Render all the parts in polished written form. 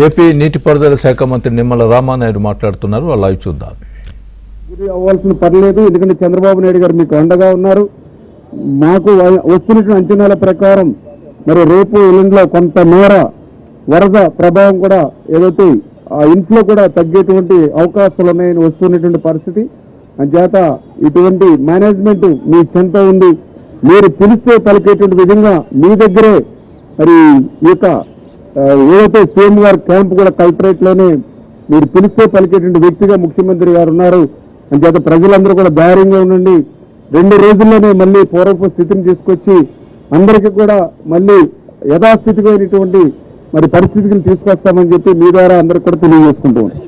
AP నీటిపారుదల శాఖ మంత్రి నిమ్మల రామానాయుడు మాట్లాడుతున్నారు. అలా చూద్దాం. ఇది అవ్వాల్సిన పర్లేదు, ఎందుకంటే చంద్రబాబు నాయుడు గారు మీకు అండగా ఉన్నారు. మాకు వస్తున్న అంచనాల ప్రకారం మరి రేపు ఎల్లుండిలో కొంత మేర వరద ప్రభావం కూడా ఏదైతే ఆ ఇంట్లో కూడా తగ్గేటువంటి అవకాశాలు ఉన్నాయని వస్తున్నటువంటి పరిస్థితి. అంచేత ఇటువంటి మేనేజ్మెంట్ మీ చెంత ఉంది. మీరు పిలిస్తే పలికేటువంటి విధంగా మీ దగ్గరే మరి ఈ యొక్క ఏదైతే సీఎం గారు క్యాంప్ కూడా కలెక్టరేట్ లోనే మీరు పిలిస్తే పలికేటువంటి వ్యక్తిగా ముఖ్యమంత్రి గారు ఉన్నారు. అంచేత ప్రజలందరూ కూడా ధైర్యంగా ఉండండి. 2 రోజుల్లోనే మళ్ళీ పూర్వపు స్థితిని తీసుకొచ్చి అందరికీ కూడా మళ్ళీ యథాస్థితికైనటువంటి మరి పరిస్థితిని తీసుకొస్తామని చెప్పి మీ ద్వారా అందరికి కూడా తెలియజేసుకుంటూ ఉంటాం.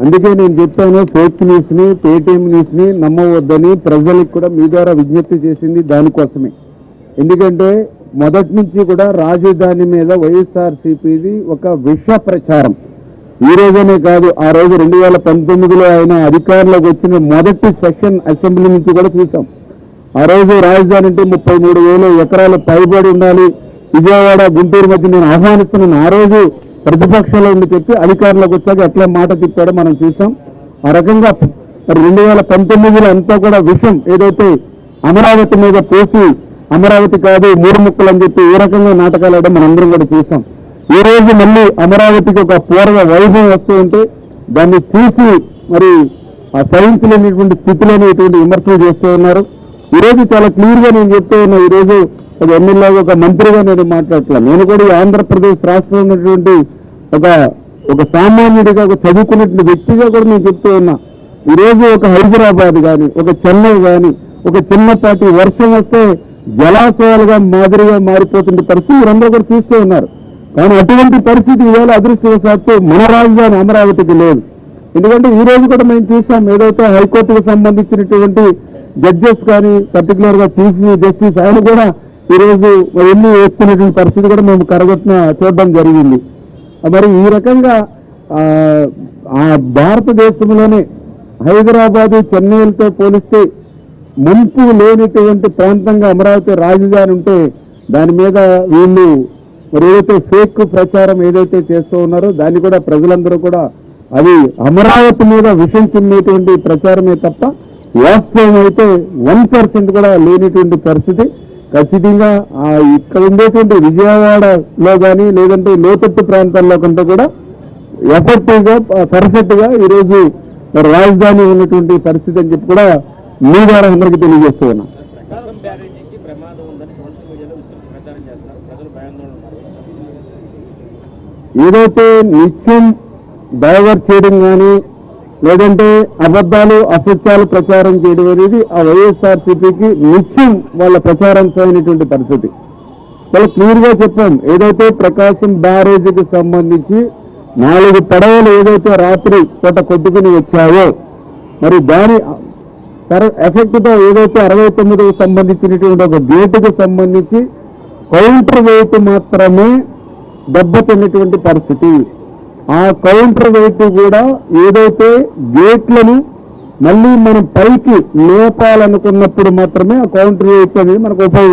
అందుకే నేను చెప్పాను, ఫేక్ న్యూస్ ని పేటీఎం న్యూస్ ని నమ్మవద్దని ప్రజలకు కూడా మీ ద్వారా విజ్ఞప్తి చేసింది దానికోసమే. ఎందుకంటే మొదటి నుంచి కూడా రాజధాని మీద వైఎస్ఆర్సీపీది ఒక విష ప్రచారం. ఈ రోజునే కాదు, ఆ రోజు 2019లో ఆయన అధికారంలోకి వచ్చిన మొదటి సెషన్ అసెంబ్లీ నుంచి కూడా చూసాం. ఆ రోజు రాజధాని అంటే 33,000 ఎకరాలు పైబడి ఉండాలి, విజయవాడ గుంటూరు మధ్య నేను ఆహ్వానిస్తున్నాను. ఆ రోజు ప్రతిపక్షంలో ఉండి చెప్పి అధికారంలోకి వచ్చాక ఎట్లా మాట తిప్పాడో మనం చూసాం. ఆ రకంగా 2019లో అంతా కూడా విషయం ఏదైతే అమరావతి మీద పోసి అమరావతి కాదు 3 ముక్కలు అని చెప్పి ఏ రకంగా నాటకాలు ఆడడం మనందరం కూడా చూసాం. ఈ రోజు మళ్ళీ అమరావతికి ఒక పూర్వ వైభవం వస్తూ ఉంటే దాన్ని చూసి మరి ఆ సహించలేనిటువంటి స్థితిలోనే ఇటువంటి విమర్శలు చేస్తూ ఉన్నారు. ఈ రోజు చాలా క్లియర్ గా నేను చెప్తూ ఉన్నా. ఈ రోజు ఒక ఎమ్మెల్యేగా ఒక మంత్రిగా నేను మాట్లాడట్లా. నేను కూడా ఈ ఆంధ్రప్రదేశ్ రాష్ట్రంలో ఉన్నటువంటి ఒక సామాన్యుడిగా ఒక చదువుకున్నటువంటి వ్యక్తిగా కూడా నేను చెప్తూ ఉన్నా. ఈ రోజు ఒక హైదరాబాద్ కానీ ఒక చెన్నై కానీ ఒక చిన్నపాటి వర్షం వస్తే జలాశయాలుగా మాదిరిగా మారిపోతున్న పరిస్థితి మీరందరూ కూడా చూస్తూ ఉన్నారు. కానీ అటువంటి పరిస్థితి ఇవాళ అదృష్టవశాత్తు మన రాజధాని అమరావతికి లేదు. ఎందుకంటే ఈ రోజు కూడా మేము చూసాం, ఏదైతే హైకోర్టుకు సంబంధించినటువంటి జడ్జెస్ కానీ పర్టికులర్ గా చీఫ్ జస్టిస్ ఆయన కూడా ఈ రోజు ఎన్ని వేస్తున్నటువంటి పరిస్థితి కూడా మేము కరగొట్టిన చూడడం జరిగింది. మరి ఈ రకంగా ఆ భారతదేశంలోనే హైదరాబాదు చెన్నైలతో పోలిస్తే ముంపు లేనిటువంటి ప్రాంతంగా అమరావతి రాజధాని ఉంటే దాని మీద వీళ్ళు మరి ఏదైతే ఫేక్ ప్రచారం ఏదైతే చేస్తూ ఉన్నారో దాన్ని కూడా ప్రజలందరూ కూడా అది అమరావతి మీద విషం చిమ్మేటువంటి ప్రచారమే తప్ప వాస్తవం అయితే 1% కూడా లేనిటువంటి పరిస్థితి. ఖచ్చితంగా ఇక్కడ ఉండేటువంటి విజయవాడలో కానీ లేదంటే లోతట్టు ప్రాంతాల్లో కంటే కూడా ఎఫెక్టివ్ గా పర్ఫెక్ట్ గా ఈరోజు రాజధాని ఉన్నటువంటి పరిస్థితి అని చెప్పి కూడా మీ ద్వారా అందరికీ తెలియజేస్తూ ఉన్నా. ఏదైతే నిత్యం డైవర్ట్ చేయడం కానీ లేదంటే అబద్ధాలు అసత్యాలు ప్రచారం చేయడం అనేది ఆ వైఎస్ఆర్సీపీకి నిత్యం వాళ్ళ ప్రచారంతమైనటువంటి పరిస్థితి. చాలా క్లియర్ గా చెప్పాం. ఏదైతే ప్రకాశం బ్యారేజీకి సంబంధించి 4 పడవలు ఏదైతే రాత్రి పూట కొట్టుకుని వచ్చాయో మరి దాని ఎఫెక్ట్ తో ఏదైతే 69కు సంబంధించినటువంటి ఒక గేటుకు సంబంధించి కౌంటర్ వెయిట్ మాత్రమే దెబ్బతిన్నటువంటి పరిస్థితి. ఆ కౌంటర్ వెయిట్ కూడా ఏదైతే గేట్లను మళ్ళీ మనం పైకి లేపాలనుకున్నప్పుడు మాత్రమే ఆ కౌంటర్ వెయిట్ అనేది మనకు ఉపయోగం.